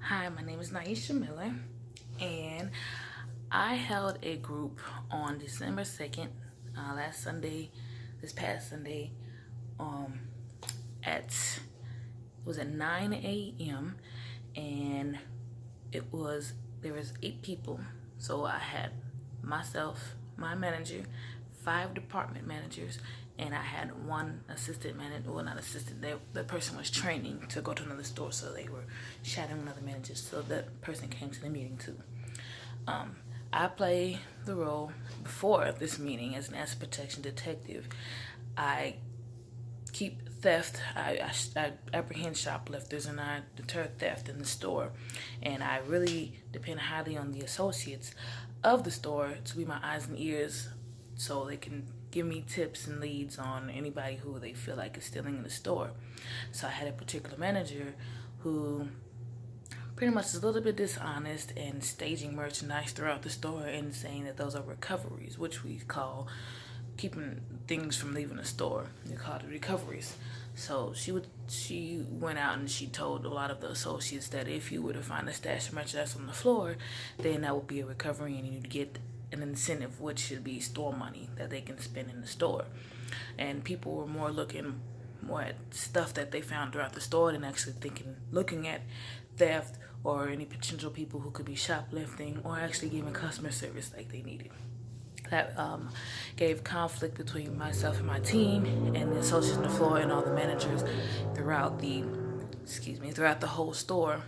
Hi, my name is Naisha Miller, and I held a group on December 2nd, last Sunday, this past Sunday, um, it was at 9 a.m. and there was 8 people. So I had myself, my manager, 5 department managers, and I had one assistant manager. Well, not assistant. The person was training to go to another store, so they were shadowing another manager. So that person came to the meeting too. Um, I play the role before this meeting as an asset protection detective. I keep theft. I apprehend shoplifters and I deter theft in the store. And I really depend highly on the associates of the store to be my eyes and ears so they can give me tips and leads on anybody who they feel like is stealing in the store. So I had a particular manager who pretty much is a little bit dishonest and staging merchandise throughout the store and saying that those are recoveries, which we call keeping things from leaving the store. We call it recoveries. So she went out and she told a lot of the associates that if you were to find a stash of merchandise on the floor, then that would be a recovery and you'd get an incentive, which should be store money that they can spend in the store. And people were more looking more at stuff that they found throughout the store than actually looking at theft or any potential people who could be shoplifting or actually giving customer service like they needed. That gave conflict between myself and my team and the associates on the floor and all the managers throughout the whole store.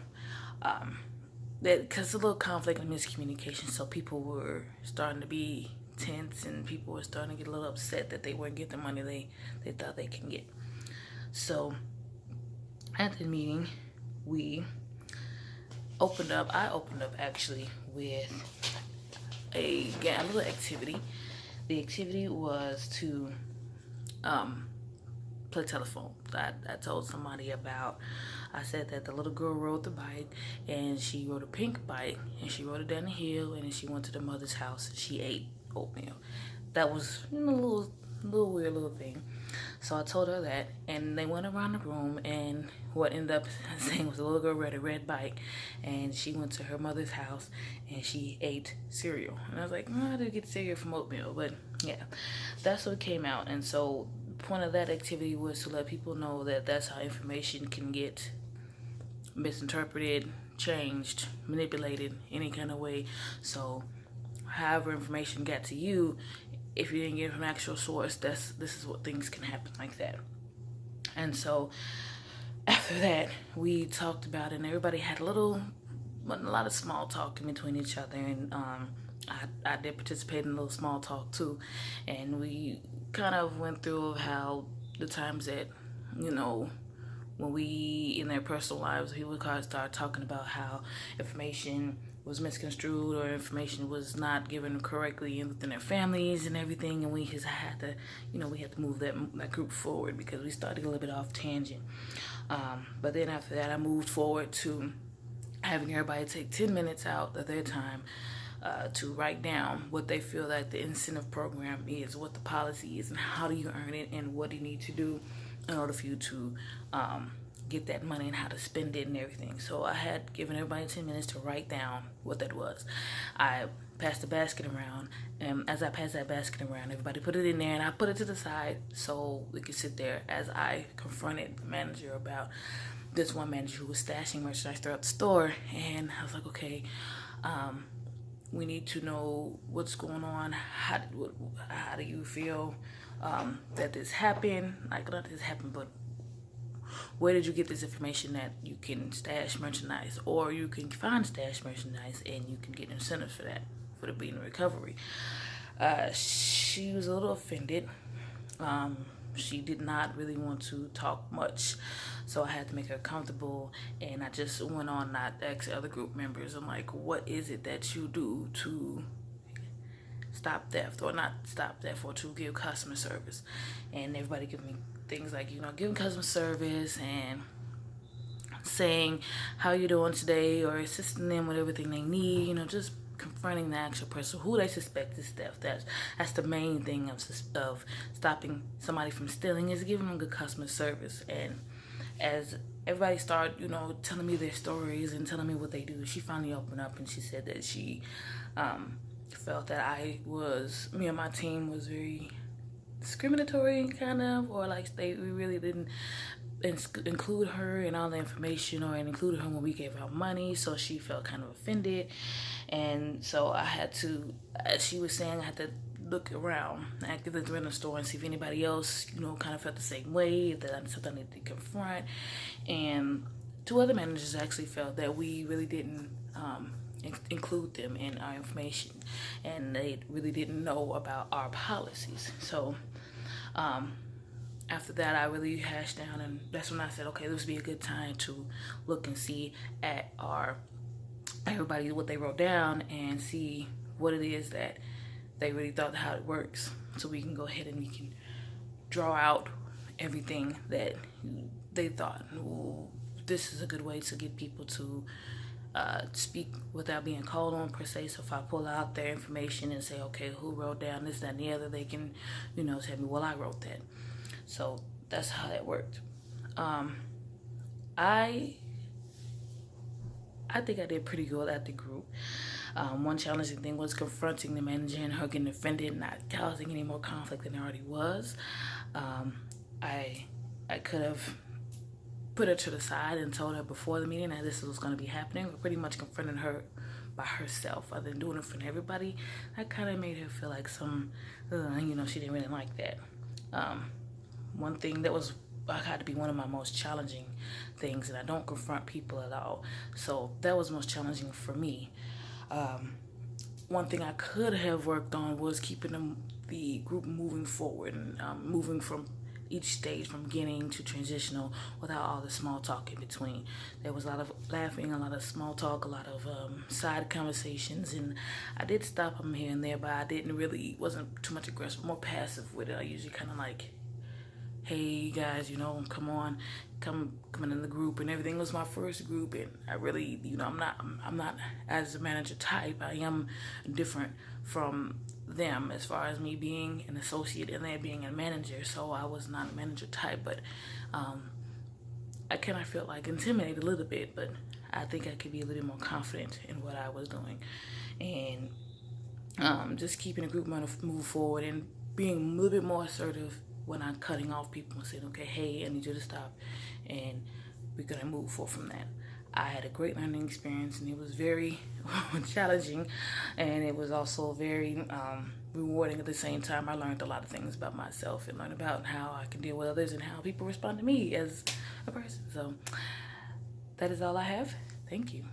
Because a little conflict and miscommunication, so people were starting to be tense and people were starting to get a little upset that they weren't getting the money they thought they can get. So at the meeting, I opened up actually with a little activity. The activity was to play telephone. I told somebody I said that the little girl rode the bike and she rode a pink bike and she rode it down the hill and then she went to the mother's house and she ate oatmeal. That was a little weird little thing. So I told her that, and they went around the room, and what ended up saying was the little girl rode a red bike, and she went to her mother's house, and she ate cereal. And I was like, I did get cereal from oatmeal, but yeah, that's what came out. And so the point of that activity was to let people know that that's how information can get misinterpreted, changed, manipulated, any kind of way. So however information got to you, if you didn't get it from an actual source, this is what things can happen like that. And so after that, we talked about it, and everybody had a lot of small talk in between each other, and I did participate in a little small talk too, and we kind of went through how the times that, when we in their personal lives, people kind of start talking about how information was misconstrued or information was not given correctly within their families and everything, and we just had to, we had to move that group forward because we started a little bit off tangent. But then after that, I moved forward to having everybody take 10 minutes out of their time to write down what they feel like the incentive program is, what the policy is, and how do you earn it, and what do you need to do in order for you to get that money and how to spend it and everything. So I had given everybody 10 minutes to write down what that was. I passed the basket around, and as I passed that basket around, everybody put it in there, and I put it to the side so we could sit there as I confronted the manager about this one manager who was stashing merchandise throughout the store. And I was like, okay, we need to know what's going on. How do you feel that this happened? Like, not this happened, but where did you get this information that you can stash merchandise, or you can find stash merchandise and you can get incentives for that, for it being a recovery? She was a little offended. She did not really want to talk much, so I had to make her comfortable, and I just went on not ask other group members. I'm like, what is it that you do to stop theft, or not stop theft, or to give customer service? And everybody give me things like, giving customer service and saying how you doing today, or assisting them with everything they need, just confronting the actual person who they suspect is theft. That's the main thing of stopping somebody from stealing, is giving them good customer service. And as everybody started, you know, telling me their stories and telling me what they do. She finally opened up and she said that she felt that me and my team was very discriminatory, kind of, or like we really didn't include her in all the information, or included her when we gave out money. So she felt kind of offended, and so I had to, as she was saying, I had to look around, actively through the store, and see if anybody else, you know, kind of felt the same way, if that something I needed to confront. And two other managers actually felt that we really didn't include them in our information, and they really didn't know about our policies. So after that, I really hashed down, and that's when I said, okay, this would be a good time to look and see at everybody what they wrote down, and see what it is that they really thought how it works, so we can go ahead and we can draw out everything that they thought, well, this is a good way to get people to speak without being called on per se. So if I pull out their information and say, okay, who wrote down this, that, and the other, they can, you know, tell me, well, I wrote that. So that's how that worked. I think I did pretty good at the group. One challenging thing was confronting the manager and her getting offended, not causing any more conflict than there already was. I could have put her to the side and told her before the meeting that this was going to be happening, but pretty much confronting her by herself, other than doing it for everybody. That kind of made her feel like you know, she didn't really like that. One thing that had to be one of my most challenging things, and I don't confront people at all, so that was most challenging for me. One thing I could have worked on was keeping the group moving forward, and moving from each stage, from beginning to transitional, without all the small talk in between. There was a lot of laughing, a lot of small talk, a lot of side conversations, and I did stop them here and there, but I wasn't too much aggressive, more passive with it. I usually kind of like, hey guys, you know, come in the group, and everything was my first group, and I really, you know, I'm not as a manager type. I am different from them as far as me being an associate and they being a manager, so I was not a manager type, but I kind of felt like intimidated a little bit, but I think I could be a little more confident in what I was doing, and just keeping the group move forward, and being a little bit more assertive when I'm cutting off people and saying, okay, hey, I need you to stop, and we're gonna move forward from that. I had a great learning experience, and it was very challenging, and it was also very rewarding at the same time. I learned a lot of things about myself, and learned about how I can deal with others and how people respond to me as a person. So that is all I have. Thank you.